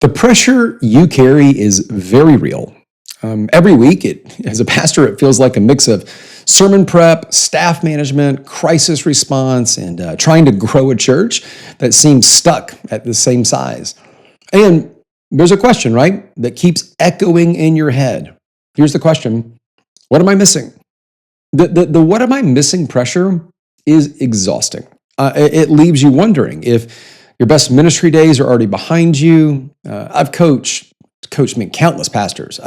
The pressure you carry is very real. Every week, as a pastor, it feels like a mix of sermon prep, staff management, crisis response, and trying to grow a church that seems stuck at the same size. And there's a question, right, that keeps echoing in your head. Here's the question: what am I missing? The what am I missing pressure is exhausting. It leaves you wondering if your best ministry days are already behind you. I've coached countless pastors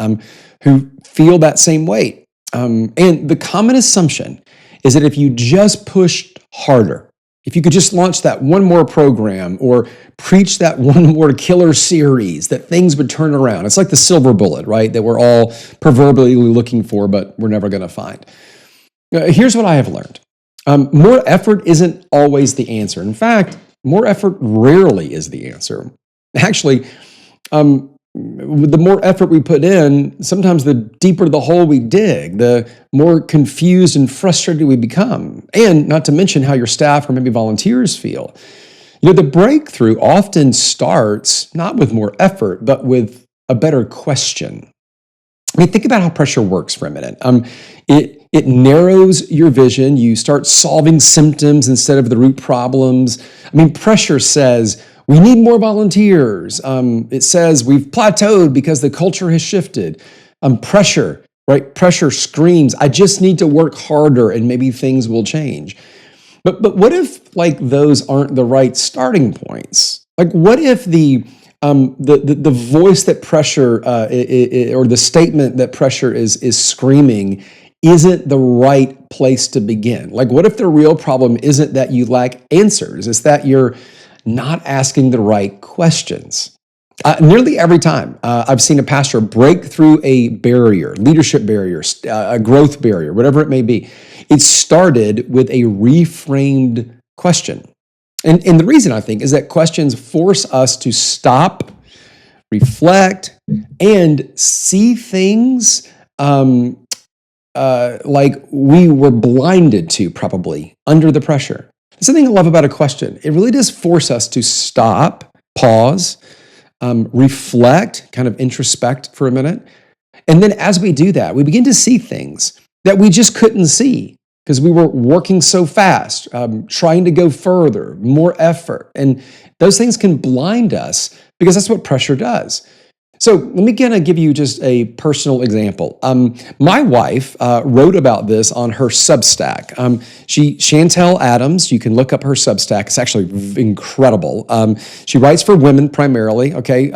who feel that same weight. And the common assumption is that if you just pushed harder, if you could just launch that one more program or preach that one more killer series, that things would turn around. It's like the silver bullet, right? That we're all proverbially looking for, but we're never going to find. Here's what I have learned. More effort isn't always the answer. In fact, more effort rarely is the answer. Actually, the more effort we put in, sometimes the deeper the hole we dig, the more confused and frustrated we become. And not to mention how your staff or maybe volunteers feel. The breakthrough often starts not with more effort, but with a better question. I mean, think about how pressure works for a minute. It narrows your vision. You start solving symptoms instead of the root problems. I mean, pressure says, we need more volunteers. It says we've plateaued because the culture has shifted. Pressure, right? Pressure screams, I just need to work harder and maybe things will change. But what if those aren't the right starting points? What if the voice that pressure or the statement that pressure is screaming isn't the right place to begin? What if the real problem isn't that you lack answers? It's that you're not asking the right questions. Nearly every time I've seen a pastor break through a barrier, leadership barrier, a growth barrier, whatever it may be, it started with a reframed question. And the reason, I think, is that questions force us to stop, reflect, and see things like we were blinded to, probably, under the pressure. That's the thing I love about a question. It really does force us to stop, pause, reflect, kind of introspect for a minute. And then as we do that, we begin to see things that we just couldn't see because we were working so fast, trying to go further, more effort. And those things can blind us because that's what pressure does. So let me give you just a personal example. My wife wrote about this on her Substack. Chantel Adams, you can look up her Substack. It's actually incredible. She writes for women primarily,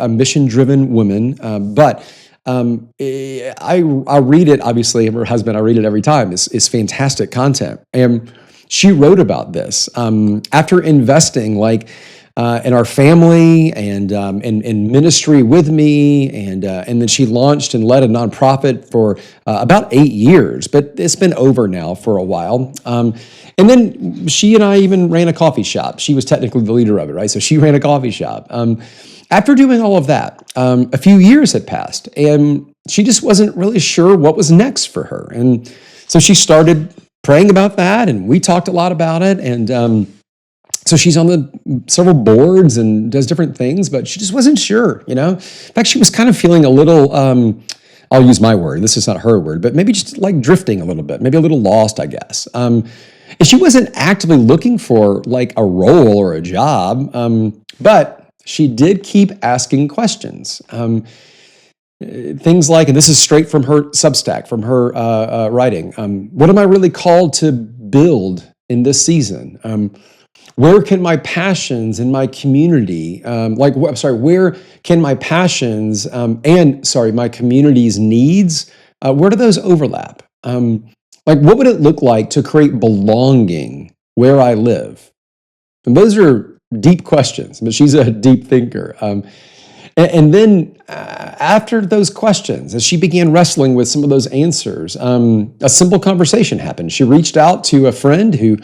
mission-driven women. But I read it, obviously, her husband, I read it every time. It's fantastic content. And she wrote about this after investing in our family and in ministry with me, and then she launched and led a nonprofit for about 8 years, but it's been over now for a while. And then she and I even ran a coffee shop. She was technically the leader of it, right? So she ran a coffee shop. After doing all of that, a few years had passed, and she just wasn't really sure what was next for her. And so she started praying about that, and we talked a lot about it, and so she's on several boards and does different things, but she just wasn't sure, In fact, she was kind of feeling a little, I'll use my word, this is not her word, but maybe just drifting a little bit, maybe a little lost, I guess. And she wasn't actively looking for a role or a job, but she did keep asking questions. Things like, and this is straight from her Substack, from her writing, what am I really called to build in this season? Where can my passions in my community, where can my passions my community's needs, where do those overlap? What would it look like to create belonging where I live? And those are deep questions, but she's a deep thinker. And then after those questions, as she began wrestling with some of those answers, a simple conversation happened. She reached out to a friend who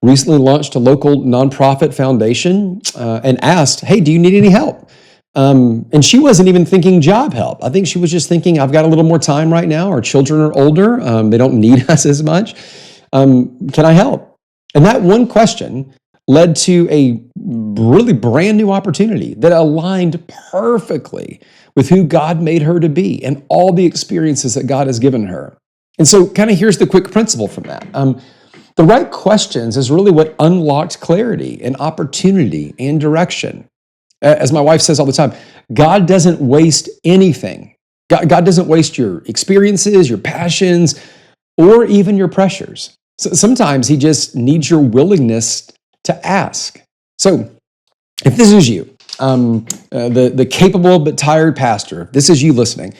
recently launched a local nonprofit foundation and asked, hey, do you need any help? And she wasn't even thinking job help. I think she was just thinking, I've got a little more time right now. Our children are older. They don't need us as much. Can I help? And that one question led to a really brand new opportunity that aligned perfectly with who God made her to be and all the experiences that God has given her. And so, kind of here's the quick principle from that. The right questions is really what unlocked clarity and opportunity and direction. As my wife says all the time, God doesn't waste anything. God doesn't waste your experiences, your passions, or even your pressures. So sometimes He just needs your willingness to ask. So if this is you, the capable but tired pastor, if this is you listening,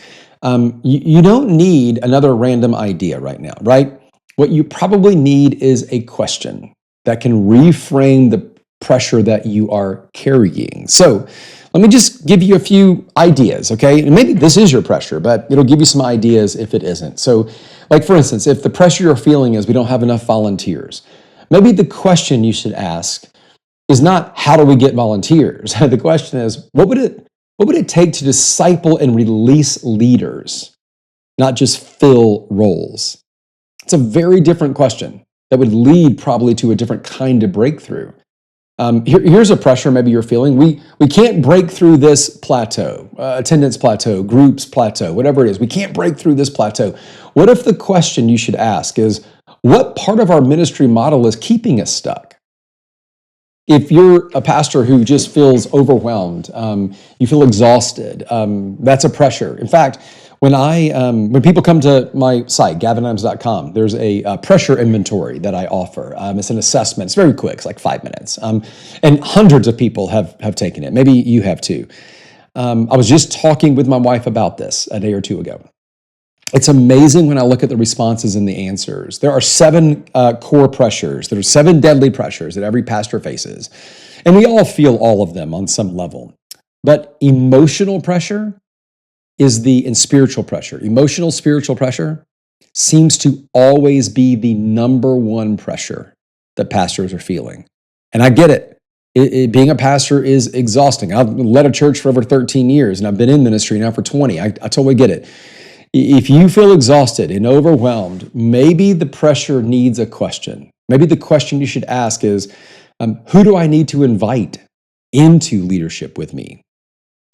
you don't need another random idea right now, right? What you probably need is a question that can reframe the pressure that you are carrying. So let me just give you a few ideas, okay? And maybe this is your pressure, but it'll give you some ideas if it isn't. So, like for instance, if the pressure you're feeling is we don't have enough volunteers, maybe the question you should ask is not how do we get volunteers? The question is, what would it take to disciple and release leaders, not just fill roles? It's a very different question that would lead probably to a different kind of breakthrough. Here's a pressure maybe you're feeling. We can't break through this plateau, attendance plateau, groups plateau, whatever it is. We can't break through this plateau. What if the question you should ask is, what part of our ministry model is keeping us stuck? If you're a pastor who just feels overwhelmed, you feel exhausted, that's a pressure. In fact, when people come to my site, gavinadams.com, there's a pressure inventory that I offer. It's an assessment. It's very quick. It's like 5 minutes. And hundreds of people have taken it. Maybe you have too. I was just talking with my wife about this a day or two ago. It's amazing when I look at the responses and the answers. There are 7 core pressures. There are 7 deadly pressures that every pastor faces. And we all feel all of them on some level. But emotional pressure and spiritual pressure. Emotional, spiritual pressure seems to always be the number one pressure that pastors are feeling. And I get it. Being a pastor is exhausting. I've led a church for over 13 years, and I've been in ministry now for 20. I totally get it. If you feel exhausted and overwhelmed, maybe the pressure needs a question. Maybe the question you should ask is, who do I need to invite into leadership with me?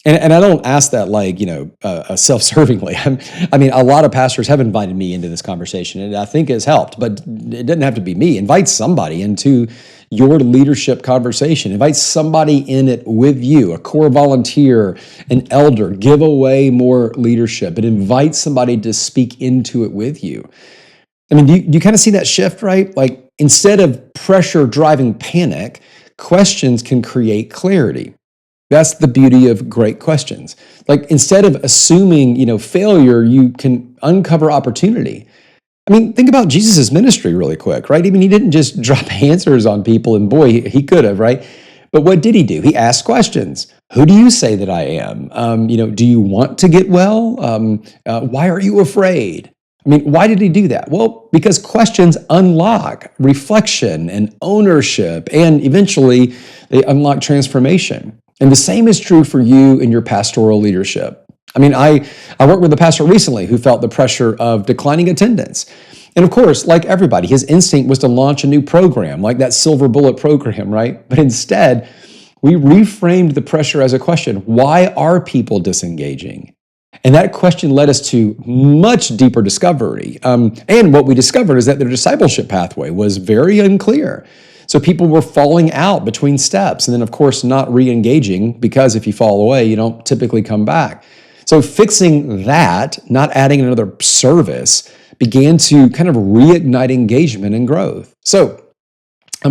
And I don't ask that like, self-servingly. I mean, a lot of pastors have invited me into this conversation, and I think it's helped, but it doesn't have to be me. Invite somebody into your leadership conversation. Invite somebody in it with you, a core volunteer, an elder. Give away more leadership, but invite somebody to speak into it with you. I mean, do you kind of see that shift, right? Like, instead of pressure driving panic, questions can create clarity. That's the beauty of great questions. Like, instead of assuming, failure, you can uncover opportunity. I mean, think about Jesus' ministry really quick, right? I mean, he didn't just drop answers on people, and boy, he could have, right? But what did he do? He asked questions. Who do you say that I am? Do you want to get well? Why are you afraid? I mean, why did he do that? Well, because questions unlock reflection and ownership, and eventually they unlock transformation. And the same is true for you in your pastoral leadership. I mean, I worked with a pastor recently who felt the pressure of declining attendance. And of course, like everybody, his instinct was to launch a new program, like that Silver Bullet program, right? But instead, we reframed the pressure as a question. Why are people disengaging? And that question led us to much deeper discovery. And what we discovered is that their discipleship pathway was very unclear. So people were falling out between steps, and then of course not re-engaging, because if you fall away, you don't typically come back. So fixing that, not adding another service, began to kind of reignite engagement and growth. So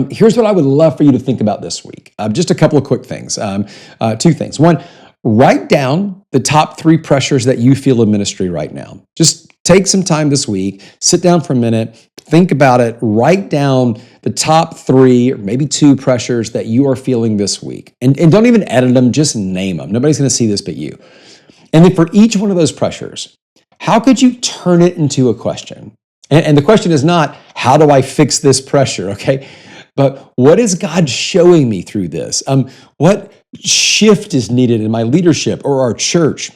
here's what I would love for you to think about this week. Just a couple of quick things, 2 things. One, write down the top 3 pressures that you feel in ministry right now. Just take some time this week, sit down for a minute, think about it, write down the top 3 or maybe 2 pressures that you are feeling this week. And don't even edit them, just name them. Nobody's going to see this but you. And then for each one of those pressures, how could you turn it into a question? And the question is not, how do I fix this pressure, okay? But what is God showing me through this? What shift is needed in my leadership or our church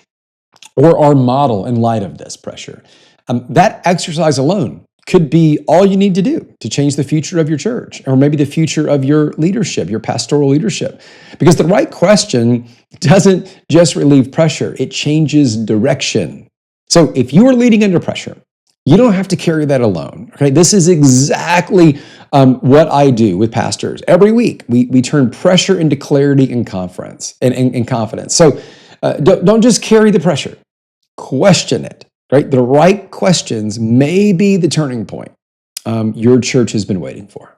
or our model in light of this pressure? That exercise alone could be all you need to do to change the future of your church, or maybe the future of your leadership, your pastoral leadership. Because the right question doesn't just relieve pressure, it changes direction. So if you are leading under pressure, you don't have to carry that alone. Okay, this is exactly what I do with pastors every week. We turn pressure into clarity and confidence. So don't just carry the pressure. Question it. Right, the right questions may be the turning point your church has been waiting for.